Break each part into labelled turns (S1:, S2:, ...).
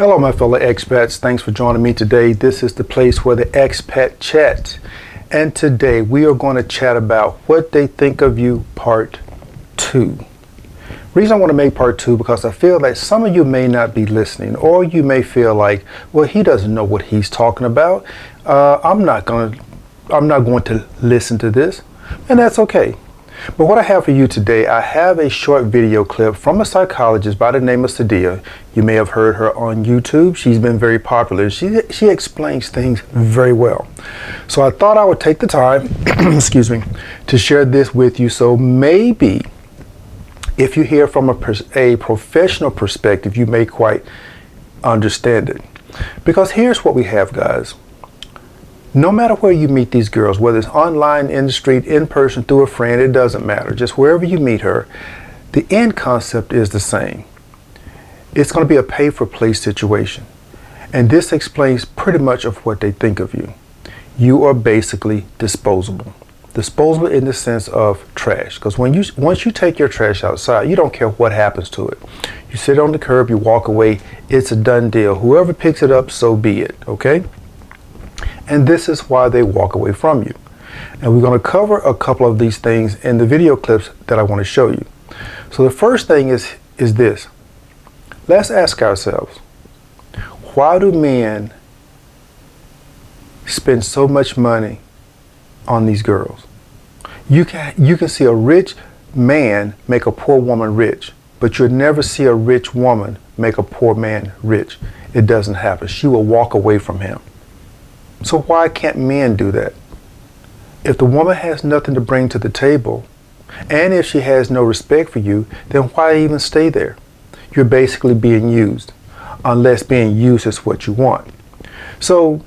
S1: Hello, my fellow expats. Thanks for joining me today. This is the place where the expat chat. And today we are going to chat about what they think of you, part 2. Reason I want to make part 2 because I feel that some of you may not be listening, or you may feel like, well, he doesn't know what he's talking about. I'm not going to listen to this, and that's okay. But what I have for you today, I have a short video clip from a psychologist by the name of Sadia. You may have heard her on YouTube. She's been very popular. She explains things very well. So I thought I would take the time, excuse me, to share this with you. So maybe if you hear from a professional perspective, you may quite understand it. Because here's what we have, guys. No matter where you meet these girls, whether it's online, in the street, in person, through a friend, it doesn't matter. Just wherever you meet her, the end concept is the same. It's going to be a pay-for-play situation. And this explains pretty much of what they think of you. You are basically disposable. Disposable in the sense of trash. Because once you take your trash outside, you don't care what happens to it. You sit on the curb, you walk away, it's a done deal. Whoever picks it up, so be it, okay? And this is why they walk away from you. And we're going to cover a couple of these things in the video clips that I want to show you. So the first thing is this. Let's ask ourselves, why do men spend so much money on these girls? You can see a rich man make a poor woman rich, but you'll never see a rich woman make a poor man rich. It doesn't happen. She will walk away from him. So why can't men do that? If the woman has nothing to bring to the table, and if she has no respect for you, then why even stay there? You're basically being used, unless being used is what you want. So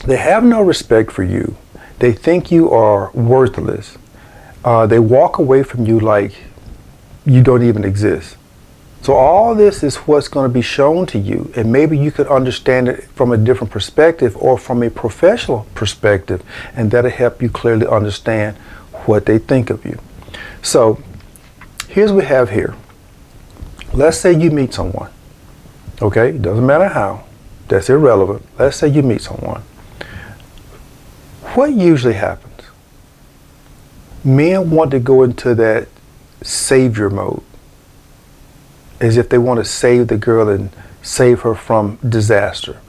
S1: they have no respect for you. They think you are worthless. They walk away from you like you don't even exist. So all this is what's going to be shown to you, and maybe you could understand it from a different perspective or from a professional perspective, and that'll help you clearly understand what they think of you. So here's what we have here. Let's say you meet someone, okay? It doesn't matter how. That's irrelevant. Let's say you meet someone. What usually happens? Men want to go into that savior mode, as if they want to save the girl and save her from disaster.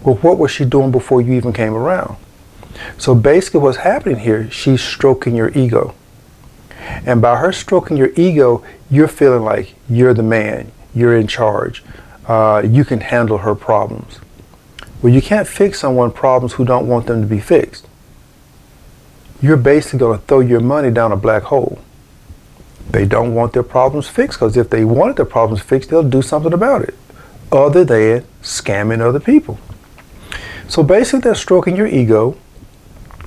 S1: Well, what was she doing before you even came around? So basically what's happening here, she's stroking your ego. And by her stroking your ego, you're feeling like you're the man, you're in charge, you can handle her problems. Well, you can't fix someone's problems who don't want them to be fixed. You're basically going to throw your money down a black hole. They don't want their problems fixed, because if they wanted their problems fixed, they'll do something about it, other than scamming other people. So basically they're stroking your ego,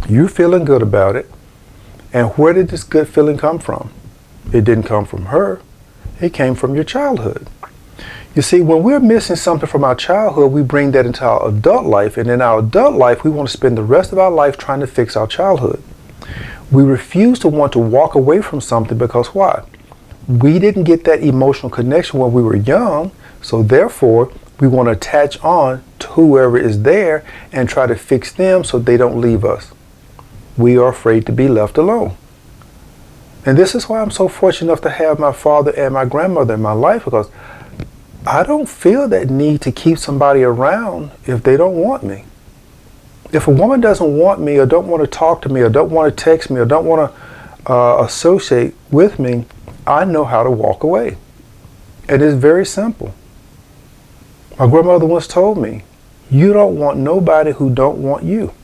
S1: you're feeling good about it, and where did this good feeling come from? It didn't come from her, it came from your childhood. You see, when we're missing something from our childhood, we bring that into our adult life, and in our adult life, we want to spend the rest of our life trying to fix our childhood. We refuse to want to walk away from something because why? We didn't get that emotional connection when we were young, so therefore we want to attach on to whoever is there and try to fix them so they don't leave us. We are afraid to be left alone. And this is why I'm so fortunate enough to have my father and my grandmother in my life, because I don't feel that need to keep somebody around if they don't want me. If a woman doesn't want me, or don't want to talk to me, or don't want to text me, or don't want to associate with me, I know how to walk away. And it's very simple. My grandmother once told me, you don't want nobody who don't want you.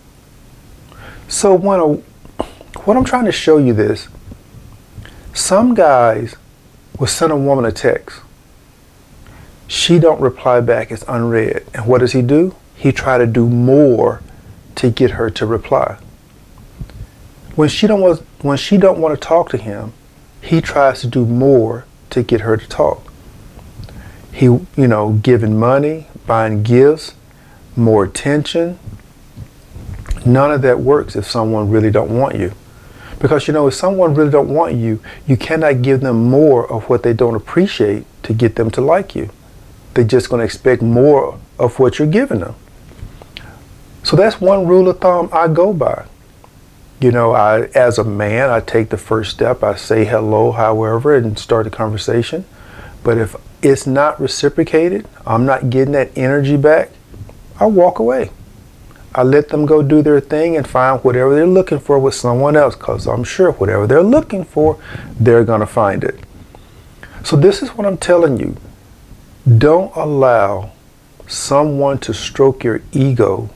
S1: So what I'm trying to show you this, some guys will send a woman a text. She don't reply back, it's unread. And what does he do? He try to do more to get her to reply. When she don't want to talk to him, he tries to do more to get her to talk. He, giving money, buying gifts, more attention. None of that works if someone really don't want you. Because if someone really don't want you, you cannot give them more of what they don't appreciate to get them to like you. They're just going to expect more of what you're giving them. So that's one rule of thumb I go by. You know, as a man, I take the first step. I say hello, however, and start the conversation. But if it's not reciprocated, I'm not getting that energy back, I walk away. I let them go do their thing and find whatever they're looking for with someone else, because I'm sure whatever they're looking for, they're going to find it. So this is what I'm telling you. Don't allow someone to stroke your ego,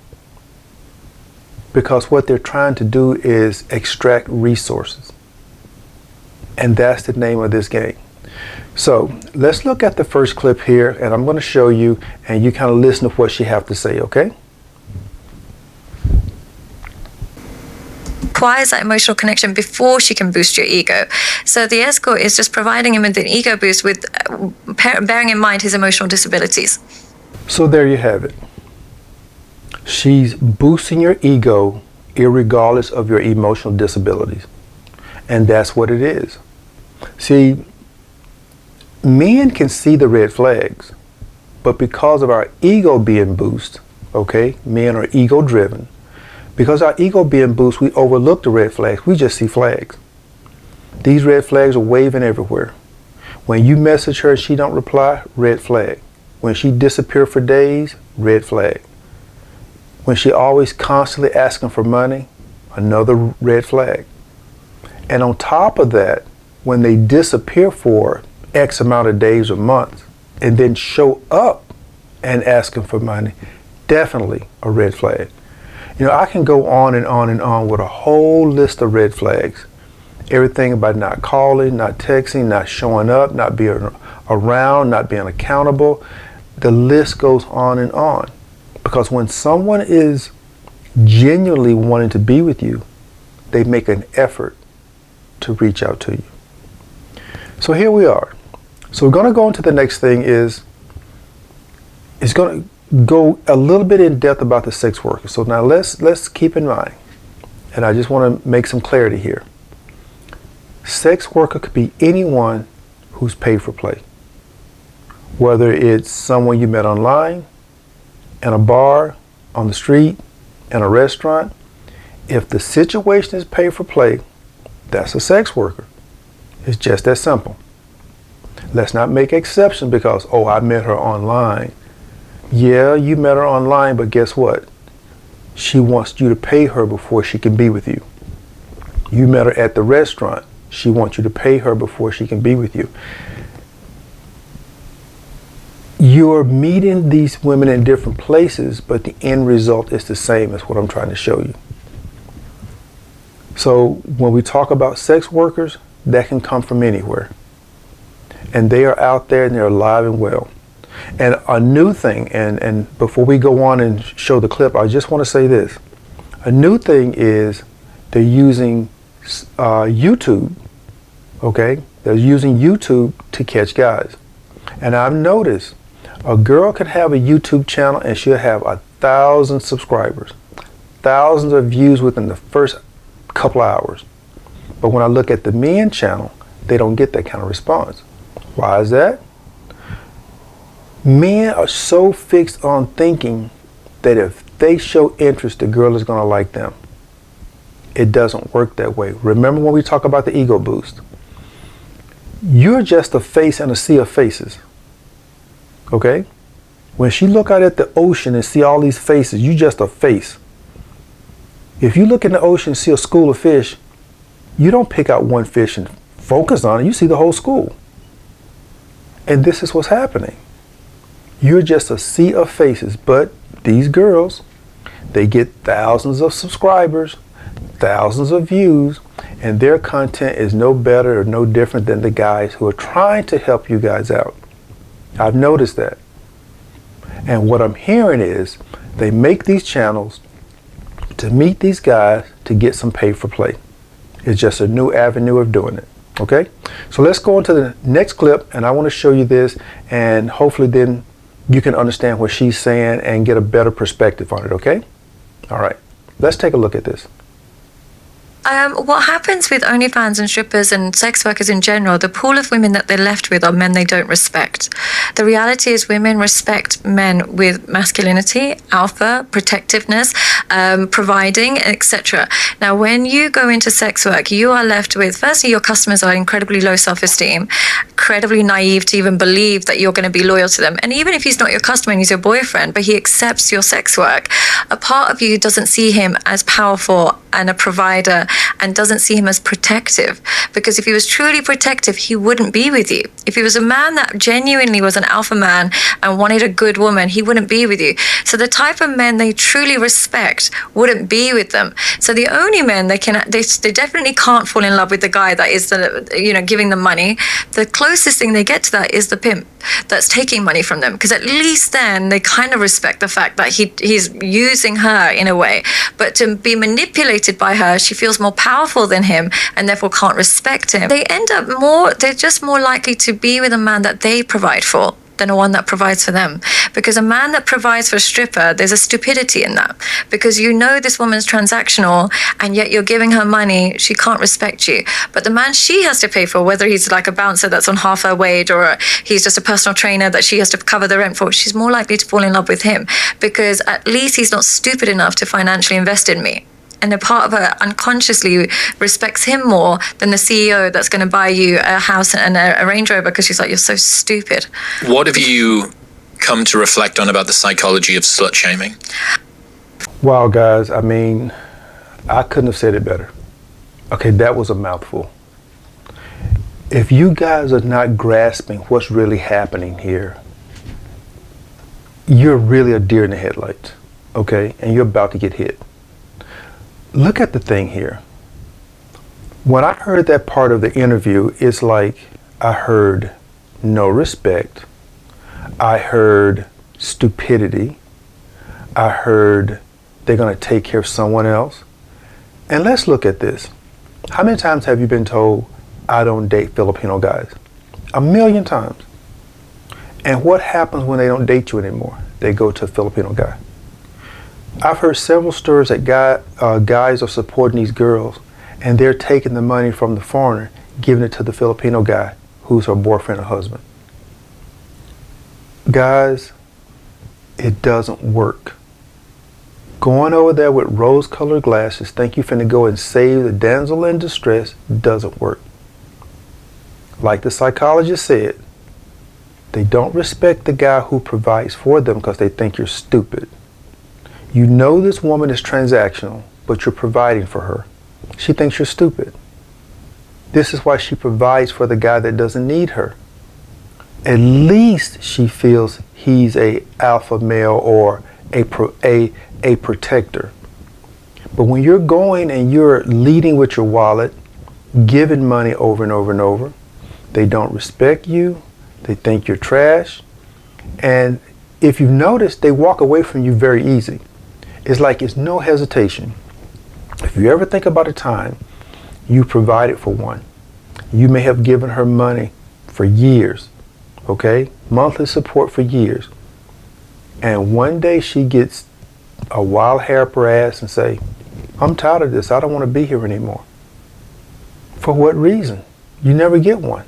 S1: because what they're trying to do is extract resources. And that's the name of this game. So let's look at the first clip here, and I'm going to show you, and you kind of listen to what she have to say, okay?
S2: Requires that emotional connection before she can boost your ego. So the escort is just providing him with an ego boost with bearing in mind his emotional disabilities.
S1: So there you have it. She's boosting your ego irregardless of your emotional disabilities. And that's what it is. See, men can see the red flags, but because of our ego being boosted, okay, men are ego driven. Because our ego being boosted, we overlook the red flags. We just see flags. These red flags are waving everywhere. When you message her and she don't reply, red flag. When she disappear for days, red flag. When she always constantly asking for money, another red flag. And on top of that, when they disappear for X amount of days or months and then show up and asking for money, definitely a red flag. You know, I can go on and on and on with a whole list of red flags. Everything about not calling, not texting, not showing up, not being around, not being accountable. The list goes on and on. Because when someone is genuinely wanting to be with you, they make an effort to reach out to you. So here we are. So we're going to go into the next thing is, it's going to go a little bit in depth about the sex worker. So now let's keep in mind, and I just want to make some clarity here. Sex worker could be anyone who's paid for play. Whether it's someone you met online, in a bar, on the street, in a restaurant. If the situation is pay for play, that's a sex worker. It's just that simple. Let's not make exceptions because, oh, I met her online. Yeah, you met her online, but guess what? She wants you to pay her before she can be with you. You met her at the restaurant. She wants you to pay her before she can be with you. You're meeting these women in different places, but the end result is the same as what I'm trying to show you. So when we talk about sex workers, that can come from anywhere. And they are out there and they're alive and well. And a new thing, and before we go on and show the clip, I just want to say this. A new thing is they're using YouTube, okay? They're using YouTube to catch guys. And I've noticed a girl can have a YouTube channel and she'll have 1,000 subscribers, thousands of views within the first couple of hours. But when I look at the men channel, they don't get that kind of response. Why is that? Men are so fixed on thinking that if they show interest, the girl is going to like them. It doesn't work that way. Remember when we talk about the ego boost? You're just a face in a sea of faces. Okay? When she look out at the ocean and see all these faces, you just a face. If you look in the ocean and see a school of fish, you don't pick out one fish and focus on it. You see the whole school. And this is what's happening. You're just a sea of faces, but these girls, they get thousands of subscribers, thousands of views, and their content is no better or no different than the guys who are trying to help you guys out. I've noticed that. And what I'm hearing is they make these channels to meet these guys to get some pay for play. It's just a new avenue of doing it. Okay? So let's go on to the next clip, and I want to show you this, and hopefully then you can understand what she's saying and get a better perspective on it, okay? All right. Let's take a look at this.
S2: What happens with OnlyFans and strippers and sex workers in general, the pool of women that they're left with are men they don't respect. The reality is women respect men with masculinity, alpha, protectiveness, providing, etc. Now, when you go into sex work, you are left with, firstly, your customers are incredibly low self-esteem, incredibly naive to even believe that you're going to be loyal to them. And even if he's not your customer and he's your boyfriend, but he accepts your sex work, a part of you doesn't see him as powerful and a provider and doesn't see him as protective. Because if he was truly protective, he wouldn't be with you. If he was a man that genuinely was an alpha man and wanted a good woman, he wouldn't be with you. So the type of men they truly respect wouldn't be with them. So the only men they definitely can't fall in love with the guy that is giving them money. The closest thing they get to that is the pimp that's taking money from them, because at least then they kind of respect the fact that he's using her in a way. But to be manipulated by her, she feels more powerful than him and therefore can't respect him. They're just more likely to be with a man that they provide for than a one that provides for them. Because a man that provides for a stripper, there's a stupidity in that. Because you know this woman's transactional and yet you're giving her money, she can't respect you. But the man she has to pay for, whether he's like a bouncer that's on half her wage or he's just a personal trainer that she has to cover the rent for, she's more likely to fall in love with him because at least he's not stupid enough to financially invest in me. And a part of her unconsciously respects him more than the CEO that's going to buy you a house and a Range Rover because she's like, you're so stupid.
S3: What have you come to reflect on about the psychology of slut shaming?
S1: Wow, guys, I mean, I couldn't have said it better. Okay, that was a mouthful. If you guys are not grasping what's really happening here, you're really a deer in the headlights, okay? And you're about to get hit. Look at the thing here. When I heard that part of the interview, it's like I heard no respect. I heard stupidity. I heard they're going to take care of someone else. And let's look at this. How many times have you been told, I don't date Filipino guys? 1,000,000 times. And what happens when they don't date you anymore? They go to a Filipino guy. I've heard several stories that guys are supporting these girls and they're taking the money from the foreigner, giving it to the Filipino guy who's her boyfriend or husband. Guys, it doesn't work. Going over there with rose-colored glasses, think you're finna go and save the damsel in distress, doesn't work. Like the psychologist said, they don't respect the guy who provides for them because they think you're stupid. You know this woman is transactional, but you're providing for her. She thinks you're stupid. This is why she provides for the guy that doesn't need her. At least she feels he's a alpha male or a protector. But when you're going and you're leading with your wallet, giving money over and over and over, they don't respect you. They think you're trash. And if you've noticed, they walk away from you very easy. It's like it's no hesitation. If you ever think about a time you provided for one, you may have given her money for years, okay? Monthly support for years. And one day she gets a wild hair up her ass and say, I'm tired of this. I don't want to be here anymore. For what reason? You never get one.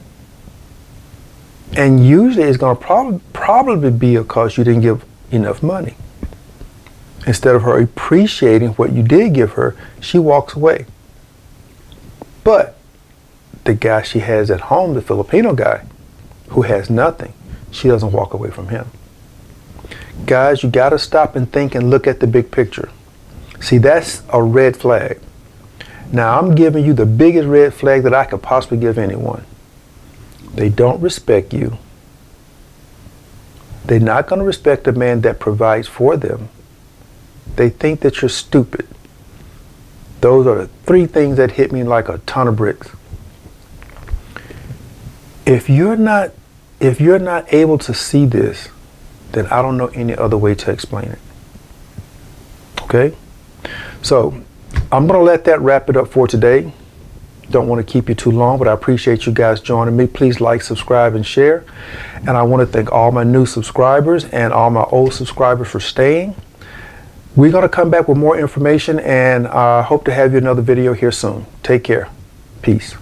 S1: And usually it's going to probably be because you didn't give enough money. Instead of her appreciating what you did give her, she walks away. But the guy she has at home, the Filipino guy, who has nothing, she doesn't walk away from him. Guys, you got to stop and think and look at the big picture. See, that's a red flag. Now, I'm giving you the biggest red flag that I could possibly give anyone. They don't respect you. They're not going to respect a man that provides for them. They think that you're stupid. Those are the three things that hit me like a ton of bricks. If you're not able to see this, then I don't know any other way to explain it. Okay? So I'm going to let that wrap it up for today. Don't want to keep you too long, but I appreciate you guys joining me. Please like, subscribe, and share. And I want to thank all my new subscribers and all my old subscribers for staying. We're going to come back with more information, and hope to have you another video here soon. Take care. Peace.